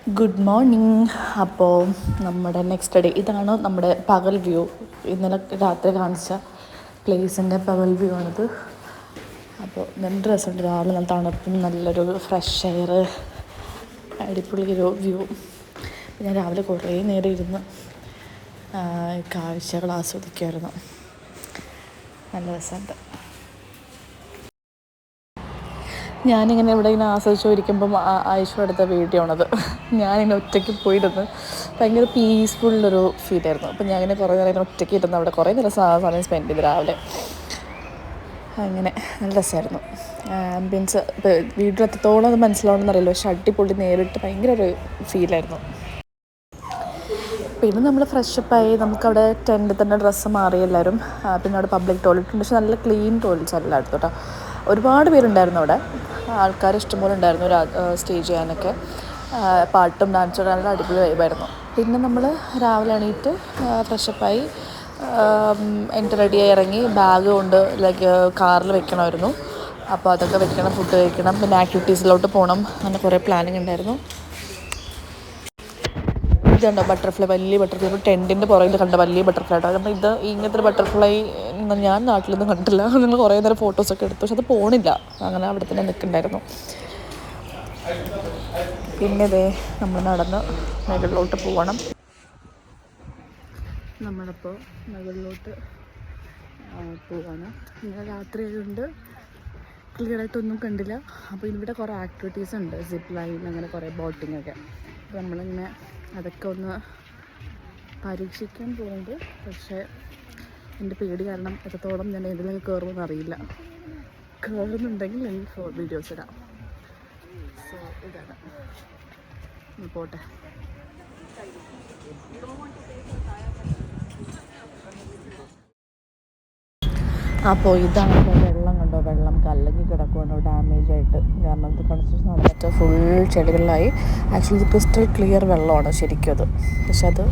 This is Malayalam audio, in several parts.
Good morning. അപ്പോൾ നമ്മുടെ നെക്സ്റ്റ് ഡേ ഇതാണ് നമ്മുടെ പകൽ വ്യൂ. ഇന്നലെ രാത്രി കാണിച്ച പ്ലേസിൻ്റെ പകൽ വ്യൂ ആണിത്. അപ്പോൾ നല്ല രസമുണ്ട്. രാവിലെ നല്ല തണുപ്പും നല്ലൊരു ഫ്രഷ് എയർ, അടിപൊളി ഒരു വ്യൂ. ഞാൻ രാവിലെ കുറേ നേരം ഇരുന്ന് കാഴ്ചകൾ ആസ്വദിക്കുമായിരുന്നു. നല്ല രസമുണ്ട്. ഞാനിങ്ങനെ ഇവിടെ ഇങ്ങനെ ആസ്വദിച്ചുകൊണ്ടിരിക്കുമ്പം ആയിഷ എടുത്ത വീഡിയോ ആണത്. ഞാനിങ്ങനെ ഒറ്റയ്ക്ക് പോയിരുന്ന് ഭയങ്കര പീസ്ഫുള്ളൊരു ഫീലായിരുന്നു. അപ്പം ഞാനിങ്ങനെ കുറേ നേരം ഇങ്ങനെ ഒറ്റയ്ക്ക് ഇരുന്ന് അവിടെ കുറേ നേരം സമയം സ്പെൻഡ് ചെയ്ത് രാവിലെ. അങ്ങനെ നല്ല രസമായിരുന്നു. ആംബിയൻസ് ഇപ്പോൾ വീഡിയോ എത്രത്തോളം അത് മനസ്സിലാവണമെന്നറിയില്ല, പക്ഷെ അടിപൊളി നേരിട്ട് ഭയങ്കര ഒരു ഫീലായിരുന്നു. പിന്നെ നമ്മൾ ഫ്രഷപ്പായി നമുക്കവിടെ ടെൻറ്റിൽ തന്നെ ഡ്രസ്സ് മാറി എല്ലാവരും. പിന്നെ അവിടെ പബ്ലിക് ടോയ്ലറ്റ് ഉണ്ട്, പക്ഷെ നല്ല ക്ലീൻ ടോയ്ലറ്റ്സ് അല്ലായിരുന്നു കേട്ടോ. ഒരുപാട് പേരുണ്ടായിരുന്നു അവിടെ, ആൾക്കാർ ഇഷ്ടംപോലെ ഉണ്ടായിരുന്നു സ്റ്റേ ചെയ്യാനൊക്കെ. പാട്ടും ഡാൻസും നല്ല അടിപൊളി വൈബായിരുന്നു. പിന്നെ നമ്മൾ രാവിലെ എണീറ്റ് ഫ്രഷപ്പായി എൻ്റെ റെഡിയായി ഇറങ്ങി. ബാഗ് കൊണ്ട് ലൈക്ക് കാറിൽ വെക്കണമായിരുന്നു. അപ്പോൾ അതൊക്കെ വെക്കണം, ഫുഡ് കഴിക്കണം, പിന്നെ ആക്ടിവിറ്റീസിലോട്ട് പോകണം. അങ്ങനെ കുറേ പ്ലാനിങ് ഉണ്ടായിരുന്നു. ഇതുണ്ടോ ബട്ടർഫ്ലൈ, വലിയ ബട്ടർഫ്ലൈ. ഇപ്പോൾ ടെൻറ്റിൻ്റെ പുറകിൽ കണ്ട വലിയ ബട്ടർഫ്ലൈ ആട്ടോ. അപ്പോൾ ഇത് ഇങ്ങനത്തെ ഒരു ബട്ടർഫ്ലൈ ഞാൻ നാട്ടിലൊന്നും കണ്ടിട്ടില്ല. നിങ്ങൾ കുറേ നേരം ഫോട്ടോസൊക്കെ എടുത്തു, പക്ഷെ അത് പോണില്ല, അങ്ങനെ അവിടെ തന്നെ നിൽക്കുന്നുണ്ടായിരുന്നു. പിന്നെ ഇതേ നമ്മൾ നടന്ന് മുകളിലോട്ട് പോകണം. നമ്മളിപ്പോൾ മുകളിലോട്ട് പോവാണ്. ഇങ്ങനെ രാത്രി ആയതുകൊണ്ട് ക്ലിയറായിട്ടൊന്നും കണ്ടില്ല. അപ്പോൾ ഇവിടെ കുറേ ആക്ടിവിറ്റീസ് ഉണ്ട്, സിപ്പ് ലൈൻ, അങ്ങനെ കുറേ ബോട്ടിങ്ങൊക്കെ. അപ്പോൾ നമ്മളിങ്ങനെ അതൊക്കെ ഒന്ന് പരീക്ഷിക്കാൻ പോകുന്നുണ്ട്. പക്ഷേ എൻ്റെ പേടി കാരണം എത്രത്തോളം ഞാൻ ഏതിലൊക്കെ കയറുമെന്ന് അറിയില്ല. കയറുന്നുണ്ടെങ്കിൽ എനിക്ക് വീഡിയോസ് ഇടാം. സോ ഇതാണ്, പോട്ടെ. അപ്പോൾ ഇതാണ് വെള്ളം കണ്ടോ, വെള്ളം കലങ്ങി കിടക്കുവാണോ ഡാമേജ് ആയിട്ട്. കാരണം ഇത് കൺസ്ട്രക്ഷൻ നടന്നിട്ട് ഫുൾ ചെടികളിലായി. ആക്ച്വലി ഇത് ക്രിസ്റ്റൽ ക്ലിയർ വെള്ളമാണ് ശരിക്കും അത്, പക്ഷെ അത്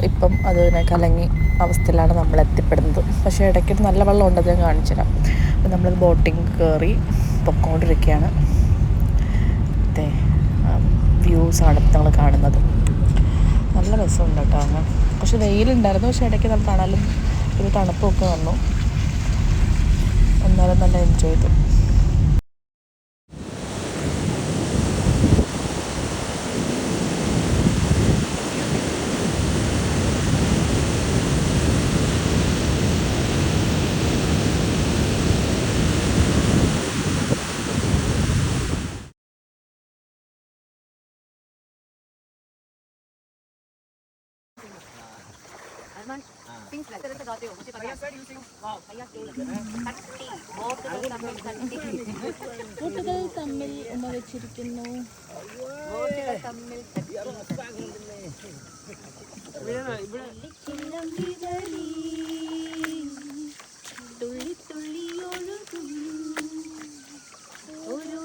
ഇപ്പം അതിനെ കലങ്ങി അവസ്ഥയിലാണ് നമ്മൾ എത്തിപ്പെടുന്നത്. പക്ഷേ ഇടയ്ക്ക് നല്ല വെള്ളം ഉണ്ട്, അത് ഞാൻ കാണിച്ചു തരാം. അപ്പം നമ്മൾ ബോട്ടിങ് കയറി പൊക്കോണ്ടിരിക്കുകയാണ്. അതെ, വ്യൂസാണ് ഇപ്പം നമ്മൾ കാണുന്നത്. നല്ല രസമുണ്ട് കേട്ടോ. അങ്ങനെ പക്ഷെ വെയിലുണ്ടായിരുന്നു, പക്ഷേ ഇടയ്ക്ക് നമ്മൾ തണലും ഒരു തണുപ്പൊക്കെ വന്നു. എന്നാലും നല്ല എൻജോയ് ചെയ്തു. ബോട്ടുകൾ തമ്മിൽ ഉമ്മ വെച്ചിരിക്കുന്നു. തുള്ളി തുള്ളി ഒഴുകും ഓരോ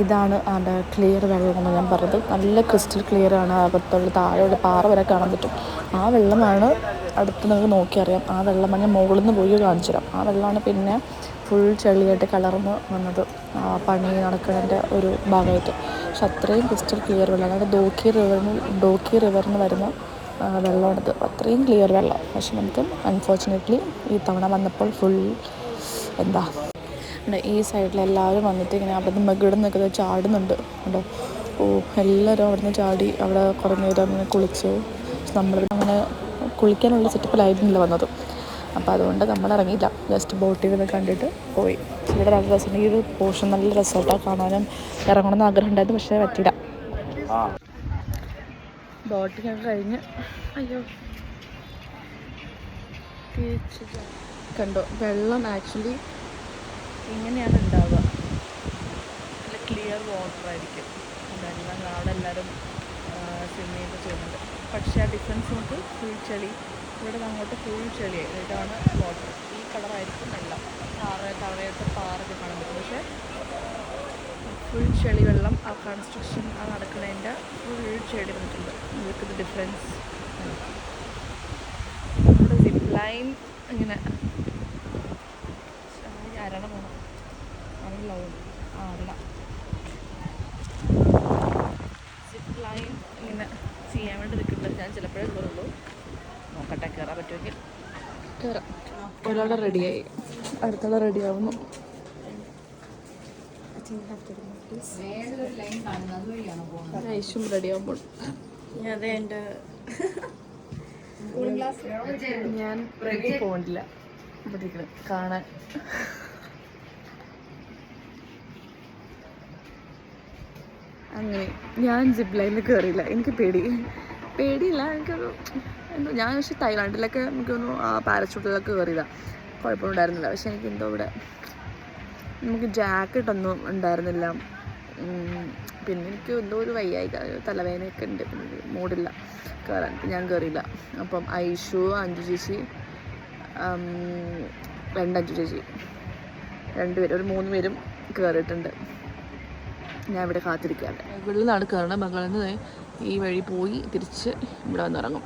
ഇതാണ് അതിൻ്റെ ക്ലിയർ വെള്ളം എന്ന് ഞാൻ പറഞ്ഞത്. നല്ല ക്രിസ്റ്റൽ ക്ലിയർ ആണ്. അകത്തുള്ള താഴെയുള്ള പാറ വരെ കാണാൻ പറ്റും. ആ വെള്ളമാണ് അടുത്ത് നിങ്ങൾക്ക് നോക്കിയറിയാം. ആ വെള്ളമാണ് ഞാൻ മുകളിൽ നിന്ന് പോയി കാണിച്ചു തരാം. ആ വെള്ളമാണ് പിന്നെ ഫുൾ ചെളിയായിട്ട് കലർന്ന് വന്നത് പണി നടക്കുന്നതിൻ്റെ ഒരു ഭാഗമായിട്ട്. പക്ഷെ അത്രയും ക്രിസ്റ്റൽ ക്ലിയർ വെള്ളമാണ്. അതായത് ഡോക്കി റിവറിന് വരുന്ന വെള്ളമാണിത്. അത്രയും ക്ലിയർ വെള്ളം. പക്ഷെ നമുക്ക് അൺഫോർച്ചുനേറ്റ്ലി ഈ തവണ വന്നപ്പോൾ ഫുൾ എന്താ ഈ സൈഡിലെല്ലാവരും വന്നിട്ട് ഇങ്ങനെ അവിടെ നിന്ന് മകിട നിൽക്കുന്നത് ചാടുന്നുണ്ട് കേട്ടോ. എല്ലാവരും അവിടെ നിന്ന് ചാടി അവിടെ കുറേ നേരം അങ്ങനെ കുളിച്ചു. നമ്മൾ അങ്ങനെ കുളിക്കാനുള്ള സെറ്റപ്പിലായിരുന്നില്ല വന്നത്. അപ്പോൾ അതുകൊണ്ട് നമ്മൾ ഇറങ്ങിയില്ല, ജസ്റ്റ് ബോട്ടിൽ നിന്ന് കണ്ടിട്ട് പോയി. ഇവിടെ നല്ല രസമുണ്ട്. ഈ ഒരു പോർഷൻ നല്ല രസമായിട്ടാണ് കാണാനും. ഇറങ്ങണമെന്ന് ആഗ്രഹം ഉണ്ടായിരുന്നു, പക്ഷേ പറ്റിയില്ല. ബോട്ടിങ്ങൊക്കെ കഴിഞ്ഞ് അയ്യോ കണ്ടോ, വെള്ളം ആക്ച്വലി ഇങ്ങനെയാണ് ഉണ്ടാവുക. നല്ല ക്ലിയർ വാട്ടർ ആയിരിക്കും വെള്ളം. അവിടെ എല്ലാവരും സ്വിമ്മിങ് ചെയ്യുന്നുണ്ട്. പക്ഷേ ആ ഡിഫറൻസ് നമുക്ക് ഫുൾ ചെളി, ഇവിടെ അങ്ങോട്ട് ഫുൾ ചെളിയായി. ഇതാണ് വാട്ടർ, ഈ കളറായിരിക്കും വെള്ളം. ഫുൾ ചെളി വെള്ളം. ആ കൺസ്ട്രക്ഷൻ ആ നടക്കുന്നതിൻ്റെ ഫുൾ ചെളി വന്നിട്ടുണ്ട്. നിങ്ങൾക്കിത് ഡിഫറൻസ്. നമ്മുടെ സിപ്പ് ലൈൻ ഇങ്ങനെ ആരാണ് പോകണം അല്ല അല്ല സിപ്പ് ലൈൻ ഇങ്ങനെ ചെയ്യാൻ വേണ്ടി നിൽക്കുന്നുണ്ട്. ഞാൻ ചിലപ്പോഴേ കയറുള്ളൂ. നോക്കട്ടെ, കയറാൻ പറ്റുമെങ്കിൽ കയറാം. ഒരാളെ റെഡിയായി, അടുത്താളെ റെഡിയാവുന്നു. ഐശും റെഡിയാവുമ്പോൾ അതെ എൻ്റെ ഞാൻ പോകണ്ടില്ല, ഇവിടെ ഇരിക്കണം കാണാൻ. അങ്ങനെ ഞാൻ സിപ്പ് ലൈനിൽ കയറിയില്ല. എനിക്ക് പേടിയില്ല. എനിക്കൊരു എന്തോ, ഞാൻ പക്ഷേ തായ്ലാൻഡിലൊക്കെ എനിക്കൊന്നു ആ പാരച്യൂട്ടിലൊക്കെ കയറിയതാണ്, കുഴപ്പമൊന്നും ഉണ്ടായിരുന്നില്ല. പക്ഷെ എനിക്ക് എന്തോ ഇവിടെ നമുക്ക് ജാക്കറ്റൊന്നും ഉണ്ടായിരുന്നില്ല. പിന്നെ എനിക്ക് എന്തോ ഒരു വയ്യായിക, തലവേദനയൊക്കെ ഉണ്ട്, പിന്നെ മൂടില്ല കയറാൻ. ഞാൻ കയറിയില്ല. അപ്പം ഐഷു, അഞ്ജു ചേച്ചി, അഞ്ജു ചേച്ചി രണ്ടുപേരും, ഒരു 3 പേരും കയറിയിട്ടുണ്ട്. ഞാൻ ഇവിടെ കാത്തിരിക്കുകയാണ്. ഇവിടെ നിന്നാണ് കയറണം. ബംഗാളിൽ നിന്ന് ഈ വഴി പോയി തിരിച്ച് ഇവിടെ വന്നിറങ്ങും.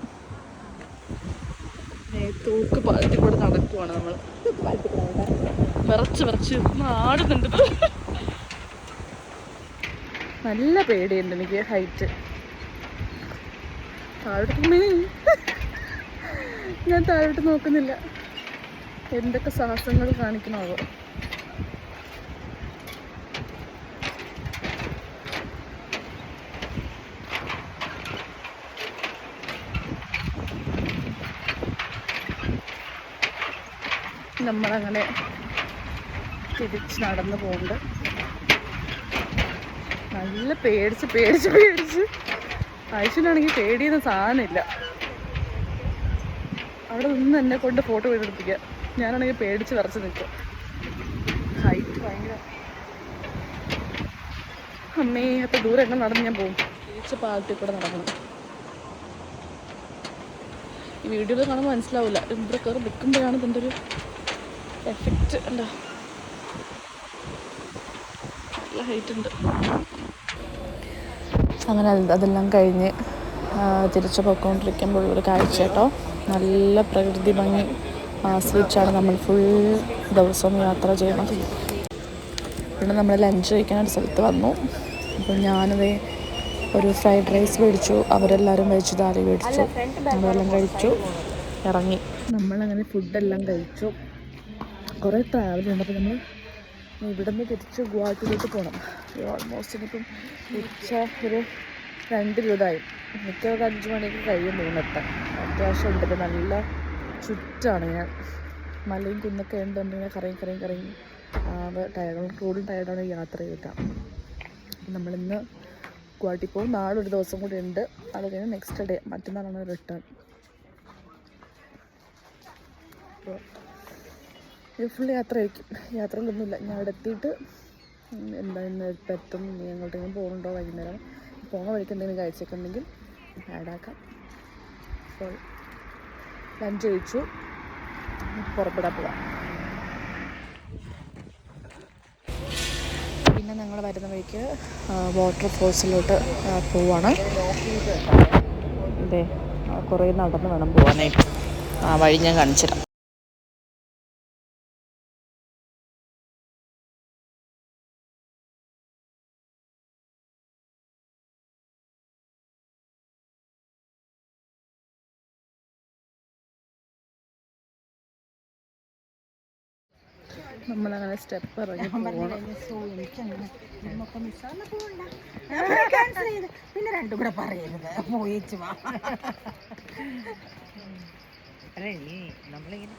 തൂക്ക് പാലത്തിൽ കൂടെ നടക്കുവാണ് നമ്മൾ. വിറച്ച് നാടുന്നുണ്ട്. നല്ല പേടിയുണ്ട് എനിക്ക് ഹൈറ്റ്. താഴോട്ട് ഞാൻ താഴോട്ട് നോക്കുന്നില്ല. എന്തൊക്കെ സാഹസങ്ങൾ കാണിക്കണമോ. നമ്മളങ്ങനെ തിരിച്ച് നടന്നു പോകുന്നുണ്ട്. നല്ല പേടിച്ച് ആയിഷനാണെങ്കിൽ പേടിയുന്ന സാധനമില്ല. അവിടെ നിന്ന് എന്നെ കൊണ്ട് ഫോട്ടോ എടുപ്പിക്കുക. ഞാനാണെങ്കിൽ പേടിച്ച് വിറച്ച് നിൽക്കുക. ഹൈറ്റ് ഭയങ്കര. അമ്മേ, അപ്പോൾ ദൂരം എങ്ങനെ നടന്ന് ഞാൻ പോകും. തിരിച്ച് പാലത്തിൽ കൂടെ നടക്കണം. ഈ വീഡിയോയിൽ കാണുമ്പോൾ മനസ്സിലാവില്ല. ഇവിടെ കയറി നിൽക്കുമ്പോഴാണ് ഇതിൻ്റെ ഒരു എഫക്റ്റ്. എന്താ നല്ല ഹൈറ്റ് ഉണ്ട്. അങ്ങനെ അതെല്ലാം കഴിഞ്ഞ് തിരിച്ചു പോയിക്കൊണ്ടിരിക്കുമ്പോൾ ഒരു കാഴ്ച കേട്ടോ. നല്ല പ്രകൃതി ഭംഗി ആസ്വദിച്ചാണ് നമ്മൾ ഫുൾ ദിവസവും യാത്ര ചെയ്യണം. പിന്നെ നമ്മൾ ലഞ്ച് കഴിക്കാൻ ഒരു സ്ഥലത്ത് വന്നു. അപ്പോൾ ഞാനത് ഒരു ഫ്രൈഡ് റൈസ് മേടിച്ചു. അവരെല്ലാവരും വെജ് താലി മേടിച്ചു. നമ്മളെല്ലാം കഴിച്ചു ഇറങ്ങി. നമ്മളങ്ങനെ ഫുഡെല്ലാം കഴിച്ചു. കുറേ ട്രാവലുണ്ട്. അപ്പോൾ നമ്മൾ ഇവിടെ നിന്ന് തിരിച്ച് ഗുവാഹത്തിയിലേക്ക് പോകണം. ഓൾമോസ്റ്റ് ഇനിയിപ്പം ഉച്ച ഒരു 2:20 മിക്കവാറും 5 മണിക്ക് കഴിയും തോന്നെത്താൻ. അത്യാവശ്യം ഉണ്ട്. ഇപ്പം നല്ല ചുറ്റാണ്. ഞാൻ മലയും കുന്നൊക്കെ ഉണ്ട്. നമ്മളിങ്ങനെ കറങ്ങി ടയർഡാണ്. കൂടുതൽ ടയർഡാണ് യാത്ര ചെയ്തിട്ടാണ്. നമ്മളിന്ന് ഗുവാഹട്ടി പോകും. നാളെ ഒരു ദിവസം കൂടി ഉണ്ട്. അത് കഴിഞ്ഞ് നെക്സ്റ്റ് ഡേ മറ്റന്നാളാണ് റിട്ടേൺ. ഇത് ഫുൾ യാത്രയായിരിക്കും. യാത്രകളൊന്നുമില്ല. ഞാൻ അവിടെ എത്തിയിട്ട് എന്താ ഇന്ന് ഇപ്പം എത്തും, നീ എങ്ങോട്ടെങ്കിലും പോകുന്നുണ്ടോ, വൈകുന്നേരം പോകുന്ന വഴിക്ക് എന്തെങ്കിലും കഴിച്ചൊക്കെ ഉണ്ടെങ്കിൽ ആഡാക്കാം. അപ്പോൾ ലഞ്ച് കഴിച്ചു, പുറപ്പെടാൻ പോവാം. പിന്നെ ഞങ്ങൾ വരുന്ന വഴിക്ക് വാട്ടർ ഫോൾസിലോട്ട് പോവാണ്. അതെ, കുറേ നടന്ന് വേണം പോകാനായിട്ട്. ആ വഴി ഞാൻ കാണിച്ചു തരാം. നമ്മളങ്ങനെ സ്റ്റെപ്പ് ഇറങ്ങി പോകണം. പിന്നെ രണ്ടും കൂടെ പറയരുത്, പോയിച്ചു വാ. നമ്മളിങ്ങനെ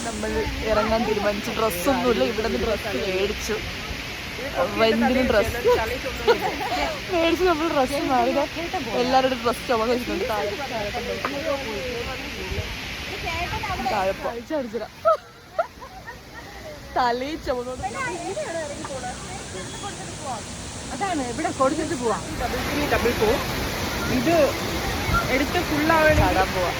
നമ്മൾ ഇറങ്ങാൻ തീരുമാനിച്ചു. ഡ്രസ്സൊന്നുമില്ല. ഇവിടെ നിന്ന് ഡ്രസ്സ് മേടിച്ചു. റെന്റിന് ഡ്രസ്സ് മേടിച്ച് നമ്മൾ ഡ്രസ്സ് മാറി. എല്ലാവരുടെ ഡ്രസ്സ് ചുമന്ന് വെച്ചിട്ടുണ്ട്. താഴെപ്പടിച്ചില്ല തലയിൽ ചുമന്നോണ്ട്. അതാണ് ഇവിടെ കൊടുത്തിട്ട് പോവാം. ഡബിൾ പോകും. ഇത് എടുത്ത് ഫുള്ളാവണം ചാടാൻ പോവാ.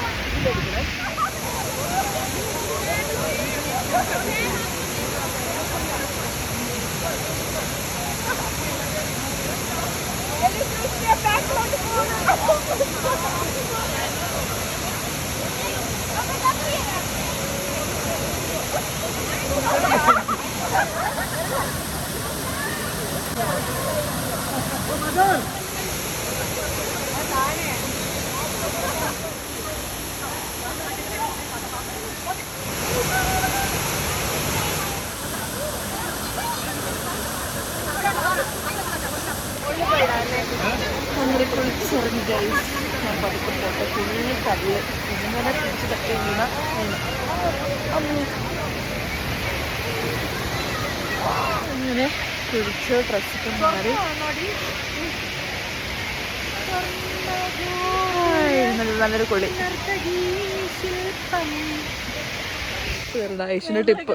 അങ്ങനെ കുളിച്ചിറങ്ങി ഗൈസ്. ഞാൻ പതുക്കെ പോട്ടെ. കുഞ്ഞു കല്ല് ഇങ്ങനെ പിടിച്ച് തട്ടി വീണ അങ്ങനെ കുളിച്ച് ഡ്രസ്സൊക്കെ മാറി നല്ലൊരു കുളി. ഐഷിന്റെ ടിപ്പ്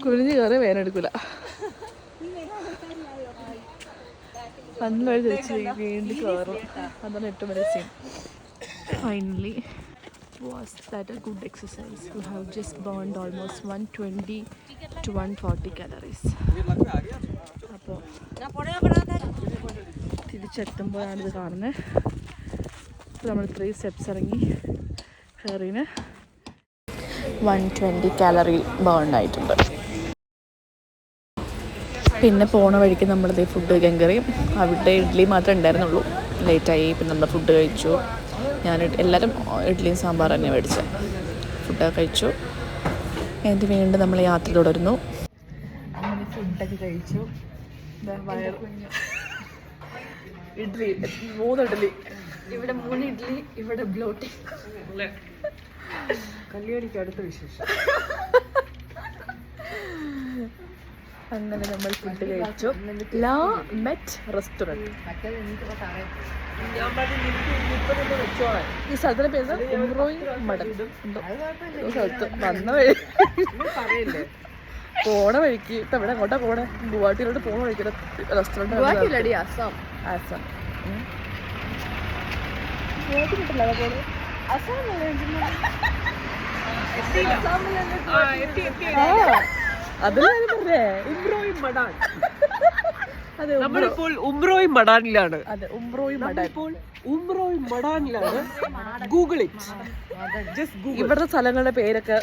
കുളിഞ്ഞ് കയറി വേനെടുക്കൂല. വന്നവഴി തിരിച്ച് വീണ്ടും കയറും. അതാണ് ഏറ്റവും വലിയ scene. Finally was that a good exercise? We have just burned almost 120 to 140 calories. അപ്പോൾ തിരിച്ചെത്തുമ്പോഴാണ് ഇത് കാണുന്നത്. അപ്പോൾ നമ്മൾ 3 സ്റ്റെപ്സ് ഇറങ്ങി കയറിന് 120 കാലറി ബേൺ ആയിട്ടുണ്ട്. പിന്നെ പോണ വഴിക്ക് നമ്മളിത് ഫുഡ് കഴിക്കാൻ കയറി. അവിടെ ഇഡ്ഡലി മാത്രമേ ഉണ്ടായിരുന്നുള്ളൂ. ലേറ്റായി. പിന്നെ നമ്മൾ ഫുഡ് കഴിച്ചു. എല്ലാവരും ഇഡ്ഡലിയും സാമ്പാർ തന്നെ മേടിച്ചത്. ഫുഡൊക്കെ കഴിച്ചു. എന്നിട്ട് വീണ്ടും നമ്മൾ യാത്ര തുടരുന്നു. അങ്ങനെ ഫുഡൊക്കെ കഴിച്ചു. ഇഡ്ഡലി 3 ഇഡ്ഡലി. ഇവിടെ 3 ഇഡ്ഡലി. ഇവിടെ ബ്ലോട്ടിങ്. കല്യാണിക്ക് അടുത്ത വിശേഷം. അങ്ങനെ നമ്മൾ ഫുഡ് കഴിച്ചു. ലാ മെറ്റ് റെസ്റ്റോറൻറ്റ്. ഈ സ്ഥലത്തിന്റെ പേര് ഉംറോയ് മടൽ. സ്ഥലത്ത് വന്ന വഴി പോണ വഴിക്ക് ഇപ്പൊ എവിടെ അങ്ങോട്ടാ പോണേ? ഗുവാഹട്ടിയിലോട്ട് പോണ വഴിക്ക് റെസ്റ്റോറൻറ്റ്. ആസാം. ആസാം ഗുവാഹട്ടി കിട്ടില്ല. പോണേ അതിലാണ് പറഞ്ഞേ ഉംറോയ് മടാൻ. അതെ, നമ്മളിപ്പോൾ ഉംറോയ് മടാനിലാണ്. അതെ, ഉംറോയ് മടാൻ. ഉംറോയ് മടാനിലാണ്. Google it. ഇവിടുത്തെ സ്ഥലങ്ങളുടെ പേരൊക്കെ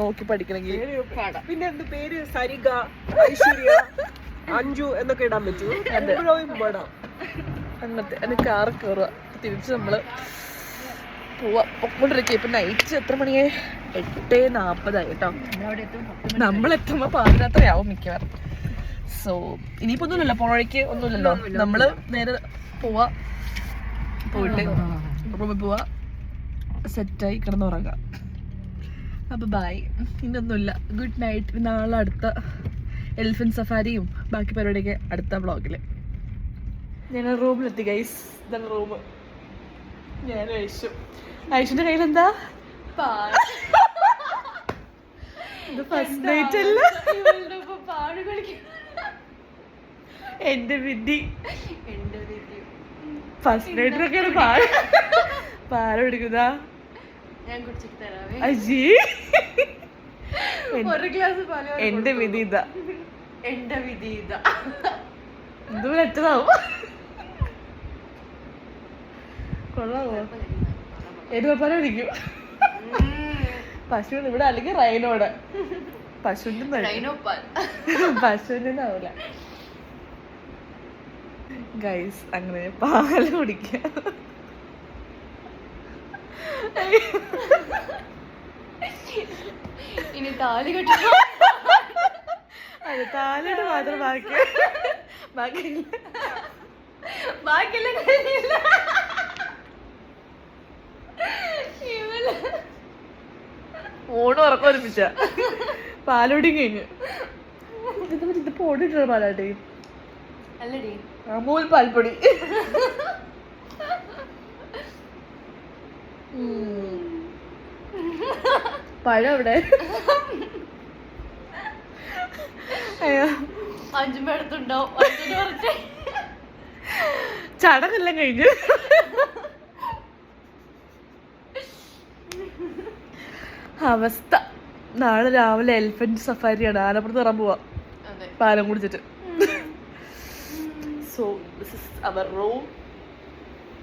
നോക്കി പഠിക്കണമെങ്കിൽ പിന്നെ എന്ത് പേര് സരിക, ഐശ്വര്യ, അഞ്ജു എന്നൊക്കെ ഇടാൻ പറ്റൂ. ഉംറോയ് മടാൻ അങ്ങനത്തെ. എനിക്ക് കാറ് കയറുക. തിരിച്ച് നമ്മള് പോവാ പൊക്കോണ്ടിരിക്കുക. ഇപ്പൊ നൈറ്റ് എത്ര മണിയായി? 8:40 കേട്ടോ. നമ്മളെത്തുമ്പോ പാതിരാത്രിയാവും മിക്കവാറും. സോ ഇനിയിപ്പോ ഒന്നുമില്ലല്ലോ, പോണ വഴിക്ക് ഒന്നുമില്ലല്ലോ. നമ്മള് നേരെ പോവാ. പോയിട്ട് റൂമിൽ പോവാ, സെറ്റായി കിടന്നുറങ്ങാം. അപ്പൊ ബൈ. ഇന്നൊന്നുമില്ല. Good night. നാളെ അടുത്ത എലിഫന്റ് സഫാരിയും ബാക്കി പരിപാടിയൊക്കെ അടുത്ത വ്ളോഗില്. ഞങ്ങൾ റൂമിലെത്തി ഗൈസ്. ഇതാണ് റൂം. ഞാൻ ഐഷിന്റെ കയ്യിലെന്താ? ഇത് ഫസ്റ്റ് നൈറ്റ് അല്ല. എന്റെ വിധി. ഫസ്റ്റ് നൈറ്റിലൊക്കെയാണ് പാല് പിടിക്കുന്നതാ. അജി എന്റെ വിധി ഇതാ. എന്റെ വിധി ഇതാ. എന്തോ എത്തതാവും. കൊള്ളാവോ? എരുവപ്പാല പിടിക്കും. പശുവിന് ഇവിടെ അല്ലെങ്കിൽ റൈനോട്. പശുവിൻ്റെ ആവൂല ഗൈസ്. അങ്ങനെ പാല് കുടിക്ക. ഇനി താലി കെട്ടി. അതെ, താലിട്ട് മാത്രം ബാക്കിയെല്ലാം കഴിഞ്ഞില്ല. ഓണം ഉറക്കം ഒരുപ്പിച്ച പാലോടിയും കഴിഞ്ഞു. ഇത് പൊടിയിട്ടുള്ള പാലാട്ടി. അമൂൽ പാൽപ്പൊടി. പഴം ഇവിടെ. അയ്യോ, 5 അടുത്തുണ്ടാവും. ചടങ്ങെല്ലാം കഴിഞ്ഞ് അവസ്ഥ. നാളെ രാവിലെ എലിഫന്റ് സഫാരിയാണ്, ആനപ്പുറത്ത് കയറാൻ പോവാ പാലം കുടിച്ചിട്ട്. So this is our room.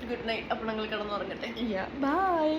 Good night. അപ്പോൾ ഞങ്ങൾ കിടന്നുറങ്ങട്ടെ. ബൈ.